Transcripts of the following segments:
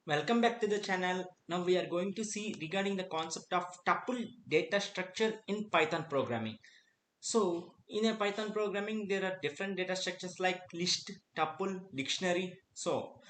Welcome back to the channel. Now we are going to see regarding the concept of tuple data structure in Python programming. So in a Python programming, there are different data structures like list, tuple, dictionary. So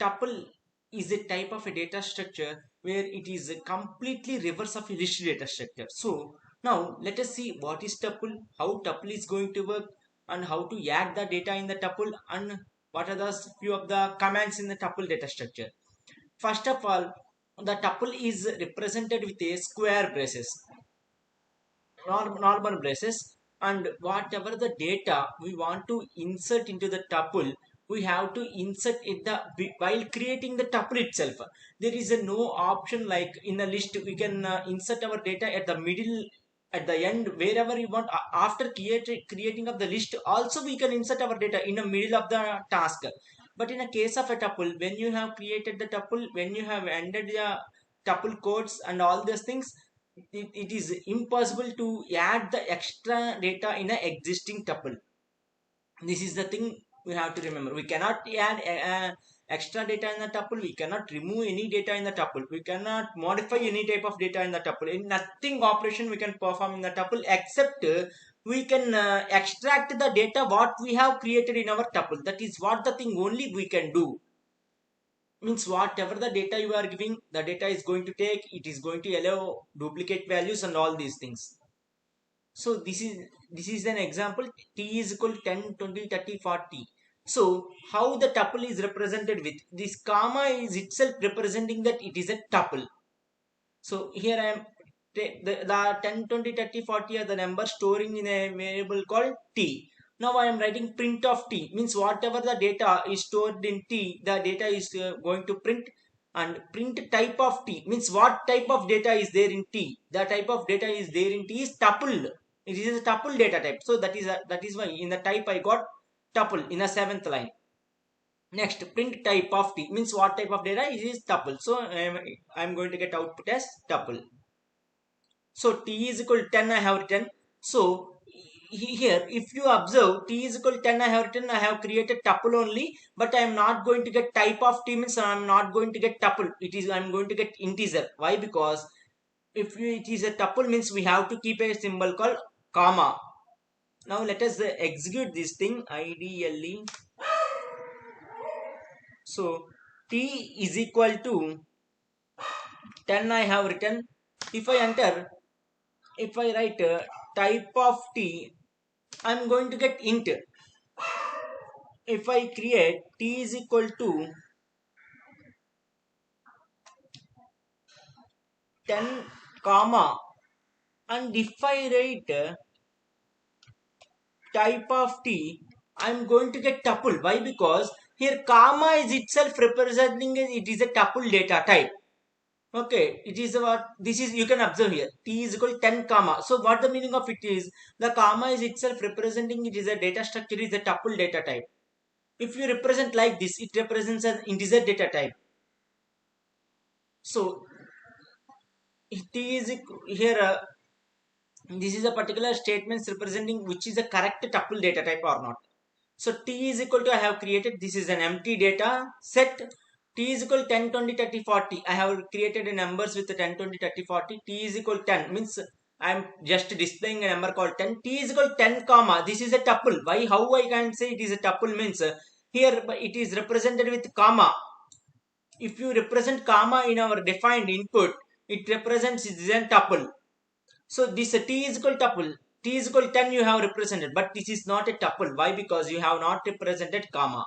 tuple is a type of a data structure where it is a completely reverse of a list data structure. So now let us see what is tuple, how tuple is going to work, and how to add the data in the tuple, and what are the few of the commands in the tuple data structure. First of all, the tuple is represented with a square braces, normal braces, and whatever the data we want to insert into the tuple, we have to insert it while creating the tuple itself. There is a no option like in a list we can insert our data at the middle, at the end, wherever you want. After creating of the list also we can insert our data in the middle of the task. But in a case of a tuple, when you have created the tuple, when you have ended the tuple codes and all these things, it is impossible to add the extra data in a existing tuple. This is the thing we have to remember. We cannot add extra data in the tuple. We cannot remove any data in the tuple. We cannot modify any type of data in the tuple. In nothing operation we can perform in the tuple except we can extract the data what we have created in our tuple. That is what the thing only we can do. Means whatever the data you are giving, the data is going to take, it is going to allow duplicate values and all these things. So this is an example. T is equal to 10, 20, 30, 40. So how the tuple is represented with this comma is itself representing that it is a tuple. So here I am, the 10, 20, 30, 40 are the numbers storing in a variable called t. Now I am writing print of t, means whatever the data is stored in t, the data is going to print. And print type of t means what type of data is there in t. The type of data is there in t is tuple. It is a tuple data type. So that is why in the type I got tuple in the seventh line. Next, print type of t means what type of data it is tuple. So I'm going to get output as tuple. So t is equal to 10 I have written. So here if you observe t is equal to 10 I have written, I have created tuple only, but I am not going to get type of t means I am not going to get tuple. I'm going to get integer. Why? Because if it is a tuple means we have to keep a symbol called comma. Now let us execute this thing ideally. So t is equal to 10 I have written. If I enter, if I write type of t, I'm going to get int. If I create t is equal to 10 comma, and if I write type of t, I'm going to get tuple. Why? Because here comma is itself representing it is a tuple data type. Okay, it is what this is, you can observe here t is equal to 10 comma. So what the meaning of it is, the comma is itself representing it is a data structure, is a tuple data type. If you represent like this, it represents an integer data type. So t is here this is a particular statement representing which is a correct tuple data type or not. So t is equal to, I have created, this is an empty data set. T is equal to 10, 20, 30, 40. I have created a numbers with the 10, 20, 30, 40. T is equal to 10 means I am just displaying a number called 10. T is equal to 10 comma. This is a tuple. Why? How I can say it is a tuple means here it is represented with comma. If you represent comma in our defined input, it represents it is a tuple. So this t is equal to tuple. T is equal to 10 you have represented, but this is not a tuple. Why? Because you have not represented comma.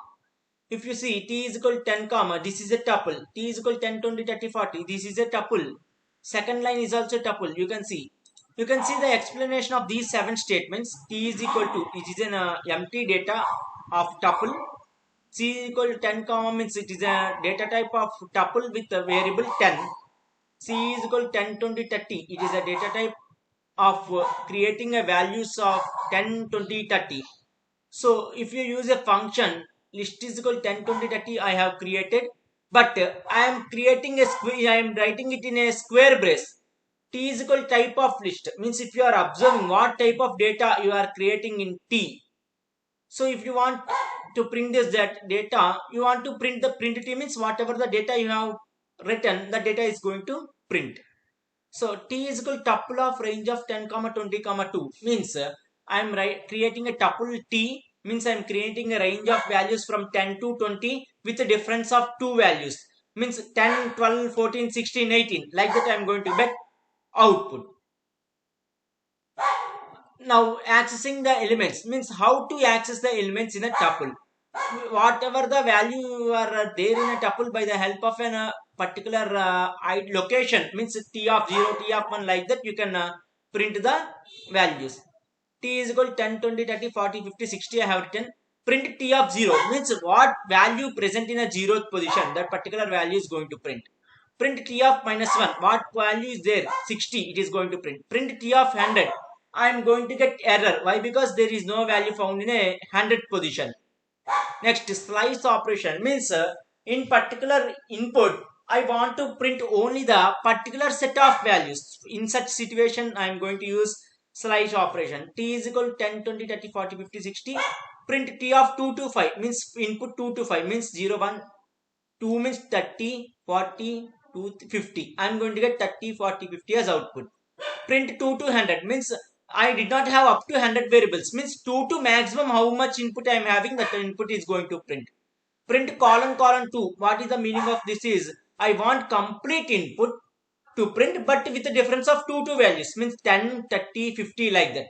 If you see t is equal to 10 comma, this is a tuple. T is equal to 10, 20, 30, 40. This is a tuple. Second line is also tuple. You can see. You can see the explanation of these 7 statements. T is equal to, it is an empty data of tuple. C is equal to 10 comma means it is a data type of tuple with a variable 10. C is equal to 10, 20, 30. It is a data type of creating a values of 10, 20, 30. So if you use a function list is equal to 10, 20, 30, I have created, but I am creating a square, I am writing it in a square brace. T is equal to type of list means if you are observing what type of data you are creating in T. So if you want to print this data, you want to print the print t means whatever the data you have written, the data is going to print. So t is equal to tuple of range of 10 comma 20 comma 2 means I am creating a tuple t means I am creating a range of values from 10 to 20 with a difference of two values means 10, 12, 14, 16, 18 like that I am going to get output. Now accessing the elements means how to access the elements in a tuple. Whatever the value you are there in a tuple by the help of an particular location means t of 0, t of 1 like that you can print the values. T is equal to 10, 20, 30, 40, 50, 60 I have written. Print t of 0 means what value present in a 0th position that particular value is going to print. Print t of minus 1 what value is there 60 it is going to print. Print t of 100 I am going to get error. Why? Because there is no value found in a 100th position. Next, slice operation means in particular input, I want to print only the particular set of values. In such situation, I am going to use slice operation. T is equal to 10, 20, 30, 40, 50, 60. Print T of 2 to 5 means input 2 to 5 means 0, 1, 2 means 30, 40, 50. I am going to get 30, 40, 50 as output. Print 2 to 100 means I did not have up to 100 variables means 2 to maximum how much input I am having that input is going to print. Print colon 2 what is the meaning of this is I want complete input to print but with a difference of 2 values means 10, 30, 50 like that.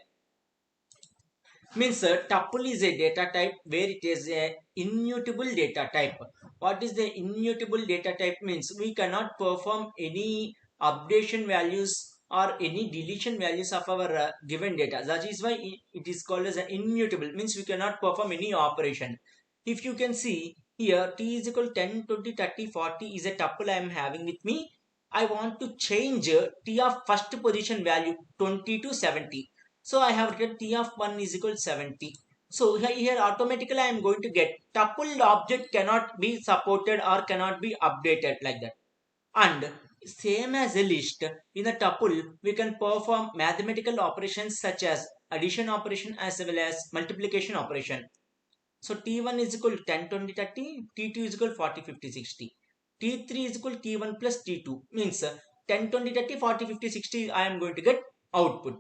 Means tuple is a data type where it is a immutable data type. What is the immutable data type means we cannot perform any updation values or any deletion values of our given data. That is why it is called as an immutable means we cannot perform any operation. If you can see here t is equal to 10, 20, 30, 40 is a tuple I am having with me. I want to change t of first position value 20 to 70. So I have written t of 1 is equal to 70. So here automatically I am going to get tuple object cannot be supported or cannot be updated like that. And same as a list, in a tuple we can perform mathematical operations such as addition operation as well as multiplication operation. So t1 is equal to 10, 20, 30, t2 is equal to 40, 50, 60. t3 is equal to t1 plus t2 means 10, 20, 30, 40, 50, 60 I am going to get output.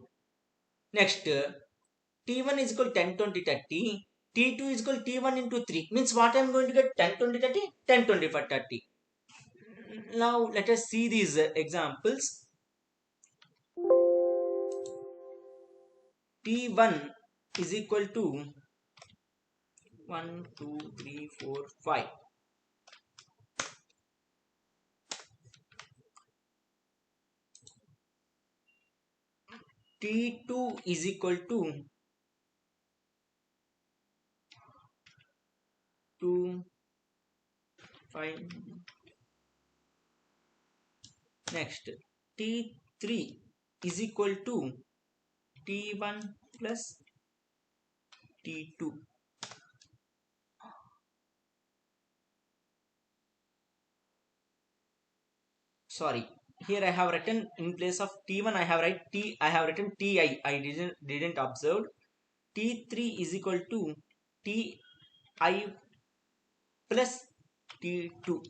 Next, T1 is equal to 10, 20, 30. T2 is equal to T1 into 3. Means what I am going to get? 10, 20, 30, 10, 20 for 30. Now, let us see these examples. T1 is equal to 1, 2, 3, 4, 5. T2 is equal to 2, 5. Next, T3 is equal to T1 plus T2. Sorry, here I have written in place of T1 I have written Ti. I didn't observe. T3 is equal to Ti plus T2.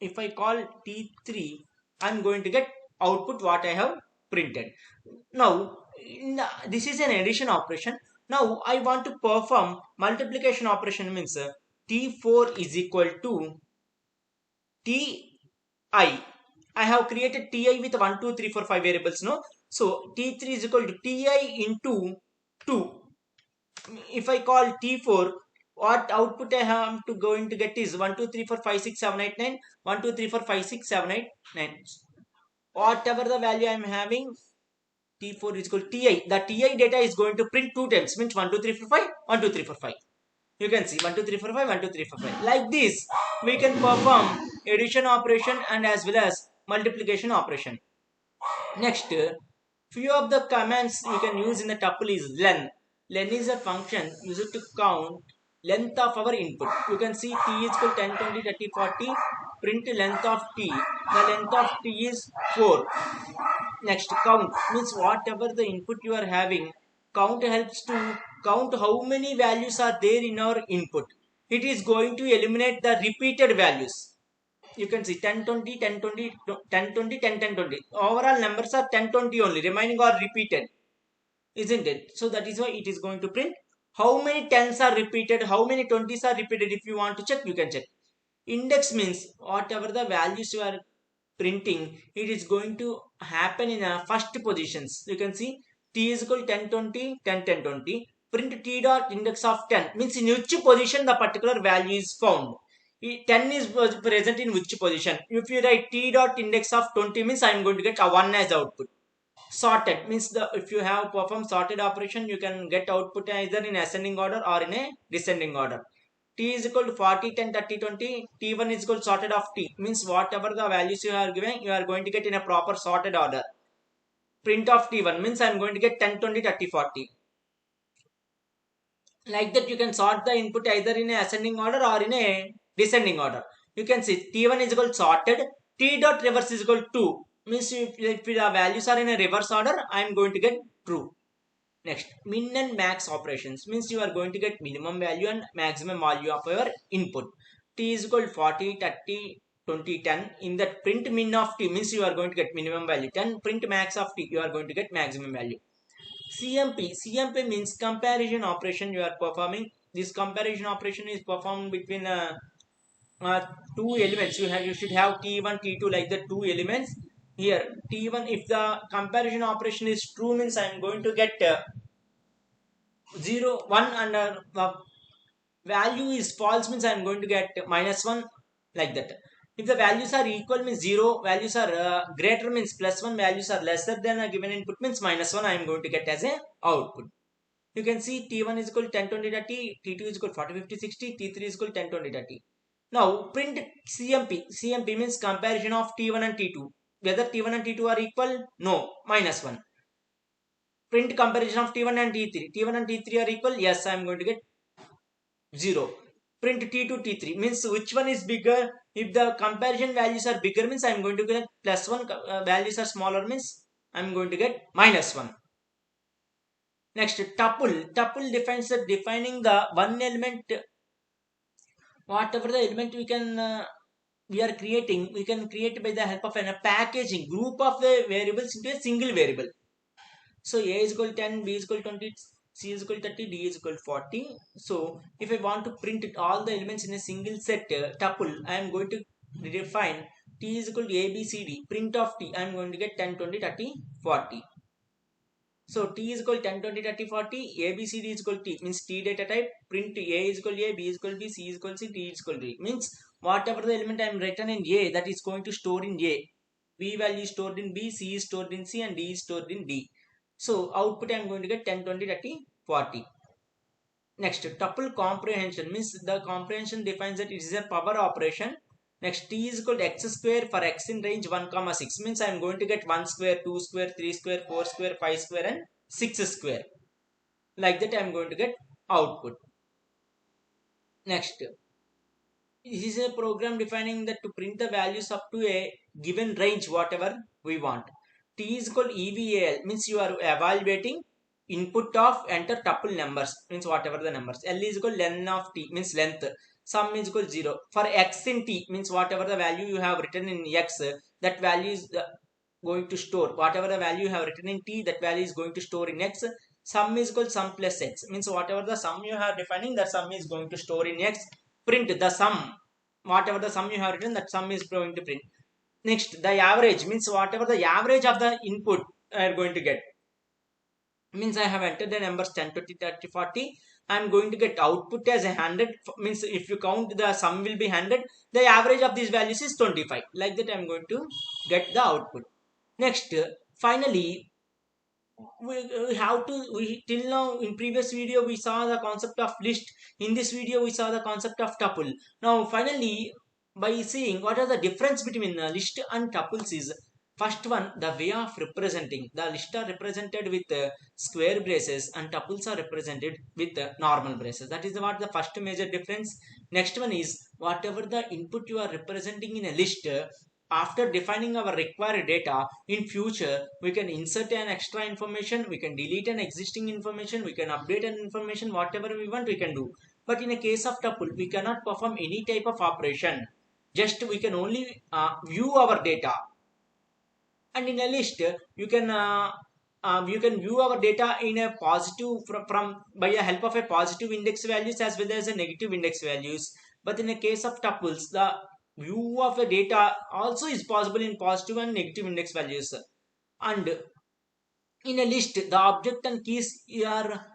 If I call T3, I am going to get output what I have printed. Now, this is an addition operation. Now, I want to perform multiplication operation means T4 is equal to Ti. I have created Ti with 1, 2, 3, 4, 5 variables. No, so T3 is equal to Ti into 2. If I call T4, what output I am going to get is 1, 2, 3, 4, 5, 6, 7, 8, 9. 1, 2, 3, 4, 5, 6, 7, 8, 9. Whatever the value I am having, T4 is equal to Ti. The Ti data is going to print 2 times, means 1, 2, 3, 4, 5, 1, 2, 3, 4, 5. You can see 1, 2, 3, 4, 5, 1, 2, 3, 4, 5. Like this, we can perform addition operation and as well as multiplication operation. Next, few of the commands you can use in the tuple is len. Len is a function used to count length of our input. You can see t is equal to 10, 20, 30, 40. Print length of t. The length of t is 4. Next, count means whatever the input you are having, count helps to count how many values are there in our input. It is going to eliminate the repeated values. You can see 10 20 10 20 10 20 10 10 20. Overall numbers are 10 20 only, remaining are repeated, isn't it? So that is why it is going to print how many 10s are repeated, how many 20s are repeated. If you want to check, you can check. Index means whatever the values you are printing, it is going to happen in a first positions. You can see t is equal 10 20 10 10 20. Print t dot index of 10 means in which position the particular value is found. 10 is present in which position. If you write t dot index of 20 means I am going to get a 1 as output. Sorted means the if you have performed sorted operation, you can get output either in ascending order or in a descending order. T is equal to 40 10 30 20. T1 is equal to sorted of t means whatever the values you are giving, you are going to get in a proper sorted order. Print of T1 means I am going to get 10 20 30 40. Like that, you can sort the input either in a ascending order or in a descending order. You can see T1 is equal to sorted, T dot reverse is equal to 2 means if the values are in a reverse order, I am going to get true. Next, min and max operations means you are going to get minimum value and maximum value of your input. T is equal to 40 30 20 10. In that print min of t means you are going to get minimum value 10. Print max of t, you are going to get maximum value. CMP means comparison operation you are performing. This comparison operation is performed between two elements. You should have T1 T2 like the two elements. Here T1, if the comparison operation is true means I am going to get 0 1, and value is false means I am going to get -1, like that. If the values are equal means 0, values are greater means +1, values are lesser than a given input means -1 I am going to get as a output. You can see T1 is equal to 10 20 30, T2 is equal to 40 50 60, T3 is equal to 10 20 30. Now print CMP means comparison of T1 and T2. Whether T1 and T2 are equal? No, -1. Print comparison of T1 and T3. T1 and T3 are equal? Yes, I am going to get 0. Print T2 T3 means which one is bigger. If the comparison values are bigger means I am going to get +1, values are smaller means I am going to get -1. Next, tuple defines the defining the one element, whatever the element we are creating, we can create by the help of a packaging group of the variables into a single variable. So A is equal to 10, B is equal to 20, C is equal to 30, D is equal to 40. So if I want to print all the elements in a single set tuple, I am going to define T is equal to A, B, C, D. Print of T, I am going to get 10, 20, 30, 40. So T is equal to 10, 20, 30, 40. A, B, C, D is equal to T means T data type. Print A is equal to A, B is equal to B, C is equal to C, D is equal to D. Means whatever the element I am written in A, that is going to store in A. B value is stored in B, C is stored in C, and D is stored in D. So output I am going to get 10, 20, 30, 40. Next, tuple comprehension means the comprehension defines that it is a power operation. Next, T is equal to x square for x in range 1, 6 means I am going to get 1 square, 2 square, 3 square, 4 square, 5 square and 6 square. Like that I am going to get output. Next, this is a program defining that to print the values up to a given range whatever we want. T is equal to EVAL means you are evaluating input of enter tuple numbers means whatever the numbers. L is equal to len of T means length. Sum is equal to 0. For x in T means whatever the value you have written in x, that value is going to store. Whatever the value you have written in T, that value is going to store in x. Sum is equal to sum plus x means whatever the sum you have defining, that sum is going to store in x. Print the sum. Whatever the sum you have written, that sum is going to print. Next, the average means whatever the average of the input I am going to get. Means I have entered the numbers 10, 20, 30, 40. I am going to get output as 100. Means if you count the sum will be 100. The average of these values is 25. Like that I am going to get the output. Next, finally, we have to, till now in previous video we saw the concept of list. In this video we saw the concept of tuple. Now finally, by seeing what are the difference between list and tuples is, first one, the way of representing. The list are represented with square braces and tuples are represented with normal braces. That is what the first major difference. Next one is whatever the input you are representing in a list, after defining our required data, in future we can insert an extra information, we can delete an existing information, we can update an information, whatever we want we can do. But in a case of tuple, we cannot perform any type of operation. Just we can only view our data. And in a list, you can view our data in a positive from by a help of a positive index values as well as a negative index values. But in a case of tuples, the view of the data also is possible in positive and negative index values. And in a list, the object and keys are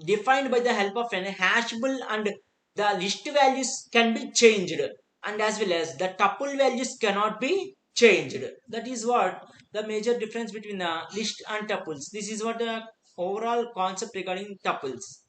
defined by the help of an hashable, and the list values can be changed, and as well as the tuple values cannot be changed. That is what the major difference between the list and tuples. This is what the overall concept regarding tuples.